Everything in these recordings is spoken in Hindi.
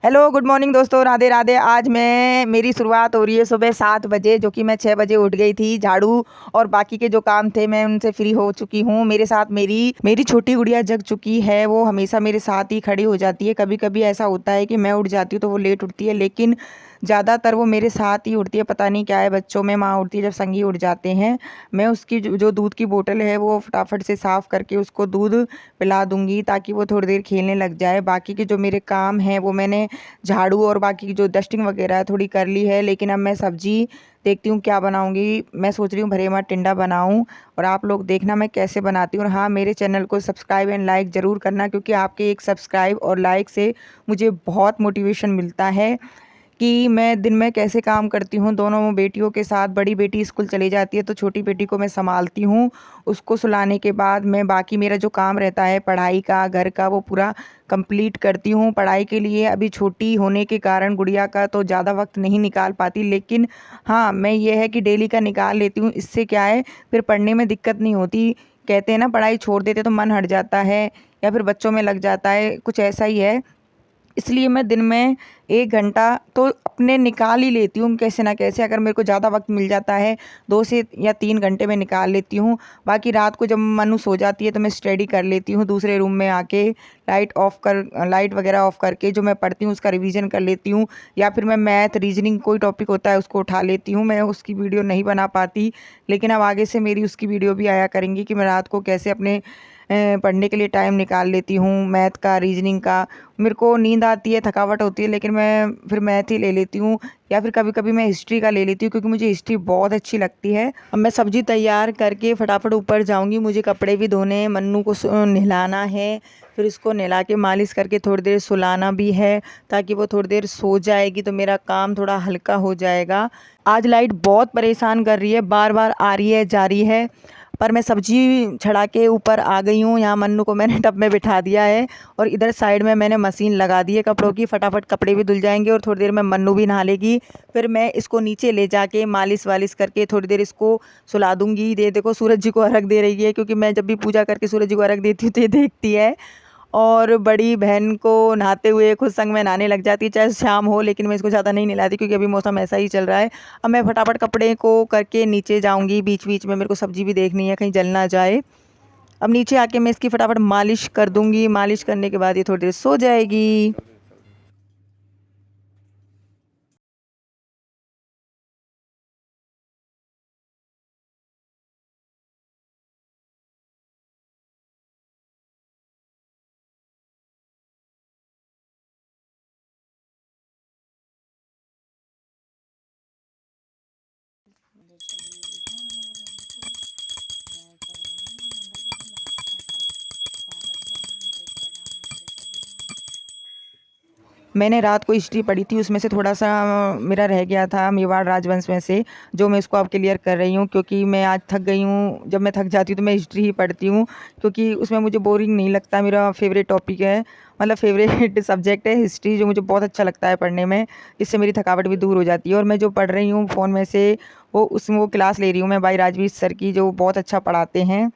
हेलो गुड मॉर्निंग दोस्तों, राधे राधे। आज मैं मेरी शुरुआत हो रही है सुबह 7 बजे, जो कि मैं 6 बजे उठ गई थी। झाड़ू और बाकी के जो काम थे मैं उनसे फ्री हो चुकी हूँ। मेरे साथ मेरी मेरी छोटी गुड़िया जग चुकी है। वो हमेशा मेरे साथ ही खड़ी हो जाती है। कभी कभी ऐसा होता है कि मैं उठ जाती हूँ तो वो लेट उठती है, लेकिन ज़्यादातर वो मेरे साथ ही उठती है। पता नहीं क्या है बच्चों में, माँ उठती है जब संगी उठ जाते हैं। मैं उसकी जो दूध की बोतल है वो फटाफट से साफ़ करके उसको दूध पिला दूंगी, ताकि वो थोड़ी देर खेलने लग जाए। बाकी के जो मेरे काम हैं वो मैंने झाड़ू और बाकी की जो डस्टिंग वगैरह है थोड़ी कर ली है। लेकिन अब मैं सब्जी देखती हूँ क्या बनाऊंगी। मैं सोच रही हूँ भरेमा टिंडा बनाऊं, और आप लोग देखना मैं कैसे बनाती हूँ। और हाँ, मेरे चैनल को सब्सक्राइब एंड लाइक ज़रूर करना, क्योंकि आपके एक सब्सक्राइब और लाइक से मुझे बहुत मोटिवेशन मिलता है कि मैं दिन में कैसे काम करती हूँ। दोनों बेटियों के साथ, बड़ी बेटी स्कूल चली जाती है तो छोटी बेटी को मैं संभालती हूँ। उसको सुलाने के बाद मैं बाकी मेरा जो काम रहता है पढ़ाई का, घर का, वो पूरा कंप्लीट करती हूँ। पढ़ाई के लिए अभी छोटी होने के कारण गुड़िया का तो ज़्यादा वक्त नहीं निकाल पाती, लेकिन हाँ, मैं ये है कि डेली का निकाल लेती हूँ। इससे क्या है, फिर पढ़ने में दिक्कत नहीं होती। कहते हैं ना, पढ़ाई छोड़ देते तो मन हट जाता है या फिर बच्चों में लग जाता है, कुछ ऐसा ही है। इसलिए मैं दिन में 1 घंटा तो अपने निकाल ही लेती हूँ कैसे ना कैसे। अगर मेरे को ज़्यादा वक्त मिल जाता है 2 से या 3 घंटे में निकाल लेती हूँ। बाकी रात को जब मनु सो जाती है तो मैं स्टडी कर लेती हूँ दूसरे रूम में आके। लाइट वगैरह ऑफ करके जो मैं पढ़ती हूँ उसका रिवीजन कर लेती हूँ, या फिर मैं मैथ रीजनिंग कोई टॉपिक होता है उसको उठा लेती हूँ। मैं उसकी वीडियो नहीं बना पाती, लेकिन अब आगे से मेरी उसकी वीडियो भी आया करेंगी कि मैं रात को कैसे अपने पढ़ने के लिए टाइम निकाल लेती हूँ, मैथ का, रीजनिंग का। मेरे को नींद आती है, थकावट होती है, लेकिन मैं फिर मैथ ही ले लेती हूँ, या फिर कभी कभी मैं हिस्ट्री का ले लेती हूँ, क्योंकि मुझे हिस्ट्री बहुत अच्छी लगती है। अब मैं सब्जी तैयार करके फटाफट ऊपर जाऊँगी। मुझे कपड़े भी धोने, मन्नू को नहलाना है, फिर इसको नहला के मालिश करके थोड़ी देर सुलाना भी है, ताकि वो थोड़ी देर सो जाएगी तो मेरा काम थोड़ा हल्का हो जाएगा। आज लाइट बहुत परेशान कर रही है, बार बार आ रही है जा रही है। पर मैं सब्जी छड़ा के ऊपर आ गई हूँ। यहाँ मन्नू को मैंने टब में बिठा दिया है, और इधर साइड में मैंने मशीन लगा दी है कपड़ों की। फटाफट कपड़े भी धुल जाएंगे और थोड़ी देर में मन्नू भी नहा लेगी। फिर मैं इसको नीचे ले जाके मालिश वालिश करके थोड़ी देर इसको सुला दूंगी। ये देखो सूरज जी को अर्घ दे रही है, क्योंकि मैं जब भी पूजा करके सूरज जी को अर्घ देती हूँ तो ये देखती है। और बड़ी बहन को नहाते हुए खुद संग में नहाने लग जाती है, चाहे शाम हो, लेकिन मैं इसको ज़्यादा नहीं नहलाती क्योंकि अभी मौसम ऐसा ही चल रहा है। अब मैं फटाफट कपड़े को करके नीचे जाऊंगी। बीच बीच में मेरे को सब्जी भी देखनी है कहीं जल ना जाए। अब नीचे आके मैं इसकी फटाफट मालिश कर दूंगी। मालिश करने के बाद ये थोड़ी देर सो जाएगी। मैंने रात को हिस्ट्री पढ़ी थी, उसमें से थोड़ा सा मेरा रह गया था मेवाड़ राजवंश में से, जो मैं इसको अब क्लियर कर रही हूँ, क्योंकि मैं आज थक गई हूँ। जब मैं थक जाती हूँ तो मैं हिस्ट्री ही पढ़ती हूँ, क्योंकि उसमें मुझे बोरिंग नहीं लगता। मेरा फेवरेट टॉपिक है, मतलब फेवरेट सब्जेक्ट है हिस्ट्री, जो मुझे बहुत अच्छा लगता है पढ़ने में। इससे मेरी थकावट भी दूर हो जाती है। और मैं जो पढ़ रही हूँ फ़ोन में से, वो क्लास ले रही हूँ मैं भाई राजवीर सर की, जो बहुत अच्छा पढ़ाते हैं।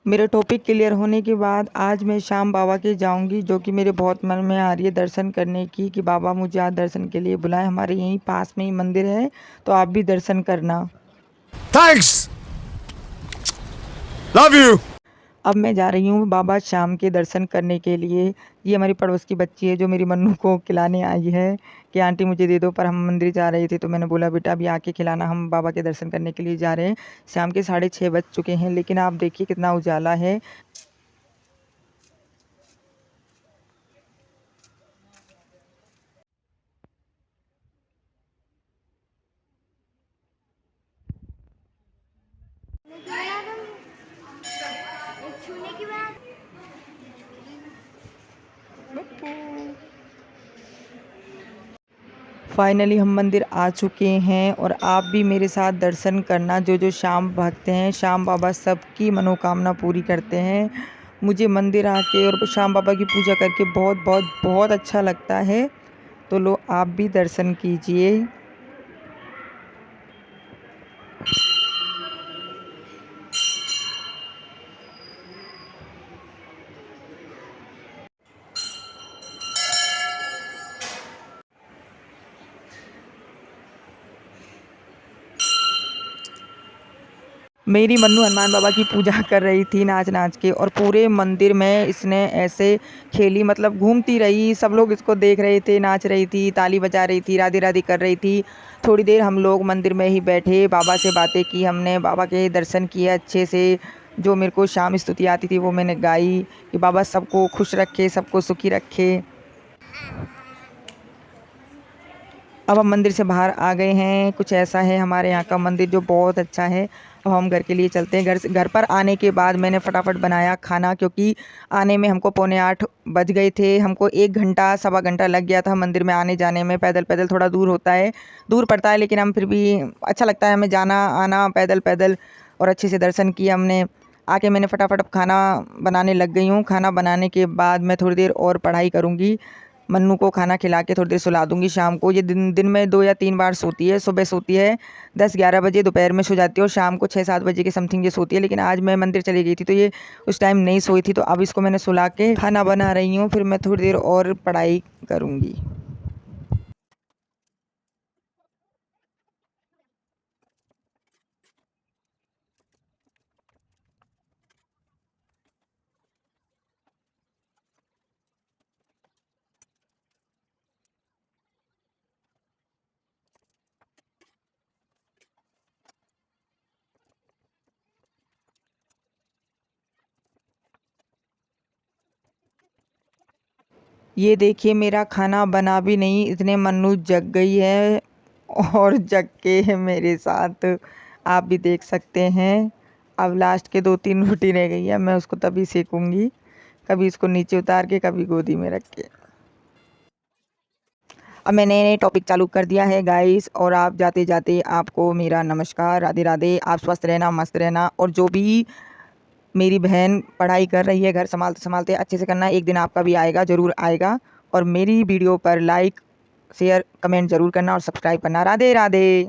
मेरा टॉपिक क्लियर होने के बाद आज मैं श्याम बाबा के जाऊंगी, जो कि मेरे बहुत मन में आ रही है दर्शन करने की, कि बाबा मुझे आज दर्शन के लिए बुलाए। हमारे यहीं पास में ही मंदिर है, तो आप भी दर्शन करना। Thanks, love you. अब मैं जा रही हूँ बाबा श्याम के दर्शन करने के लिए। ये हमारी पड़ोस की बच्ची है जो मेरी मन्नू को खिलाने आई है कि आंटी मुझे दे दो, पर हम मंदिर जा रहे थे तो मैंने बोला बेटा अभी आके खिलाना, हम बाबा के दर्शन करने के लिए जा रहे हैं। शाम के 6:30 बज चुके हैं, लेकिन आप देखिए कितना उजाला है। फाइनली हम मंदिर आ चुके हैं और आप भी मेरे साथ दर्शन करना। जो जो श्याम भक्त हैं, श्याम बाबा सबकी मनोकामना पूरी करते हैं। मुझे मंदिर आके और श्याम बाबा की पूजा करके बहुत बहुत बहुत अच्छा लगता है। तो लो आप भी दर्शन कीजिए। मेरी मन्नू हनुमान बाबा की पूजा कर रही थी नाच नाच के, और पूरे मंदिर में इसने ऐसे खेली, मतलब घूमती रही। सब लोग इसको देख रहे थे, नाच रही थी, ताली बजा रही थी, राधे राधे कर रही थी। थोड़ी देर हम लोग मंदिर में ही बैठे, बाबा से बातें की, हमने बाबा के दर्शन किए अच्छे से। जो मेरे को शाम स्तुति आती थी वो मैंने गाई कि बाबा सबको खुश रखे, सबको सुखी रखे। अब हम मंदिर से बाहर आ गए हैं। कुछ ऐसा है हमारे यहाँ का मंदिर जो बहुत अच्छा है। अब हम घर के लिए चलते हैं। घर पर आने के बाद मैंने फटाफट बनाया खाना, क्योंकि आने में हमको 7:45 बज गए थे। हमको 1 घंटा सवा घंटा लग गया था मंदिर में आने जाने में। पैदल पैदल थोड़ा दूर होता है, दूर पड़ता है, लेकिन हम फिर भी अच्छा लगता है हमें जाना आना पैदल पैदल। और अच्छे से दर्शन किए हमने। आके मैंने फटाफट अब खाना बनाने लग गई हूँ। खाना बनाने के बाद मैं थोड़ी देर और पढ़ाई करूँगी। मन्नू को खाना खिला के थोड़ी देर सुला दूंगी। शाम को ये दिन दिन में 2 या 3 बार सोती है। सुबह सोती है 10-11 बजे, दोपहर में सो जाती है, और शाम को 6-7 बजे के समथिंग ये सोती है। लेकिन आज मैं मंदिर चली गई थी तो ये उस टाइम नहीं सोई थी, तो अब इसको मैंने सुला के खाना बना रही हूँ। फिर मैं थोड़ी देर और पढ़ाई करूँगी। ये देखिए मेरा खाना बना भी नहीं, इतने मन्नू जग गई है, और जग के मेरे साथ आप भी देख सकते हैं। अब लास्ट के 2-3 रोटी रह गई है, मैं उसको तभी सेकूंगी, कभी इसको नीचे उतार के, कभी गोदी में रख के। अब मैंने टॉपिक चालू कर दिया है गाइस, और आप जाते जाते आपको मेरा नमस्कार, राधे राधे। आप स्वस्थ रहना, मस्त रहना, और जो भी मेरी बहन पढ़ाई कर रही है घर संभालते संभालते अच्छे से करना। एक दिन आपका भी आएगा, ज़रूर आएगा। और मेरी वीडियो पर लाइक शेयर कमेंट ज़रूर करना और सब्सक्राइब करना। राधे राधे।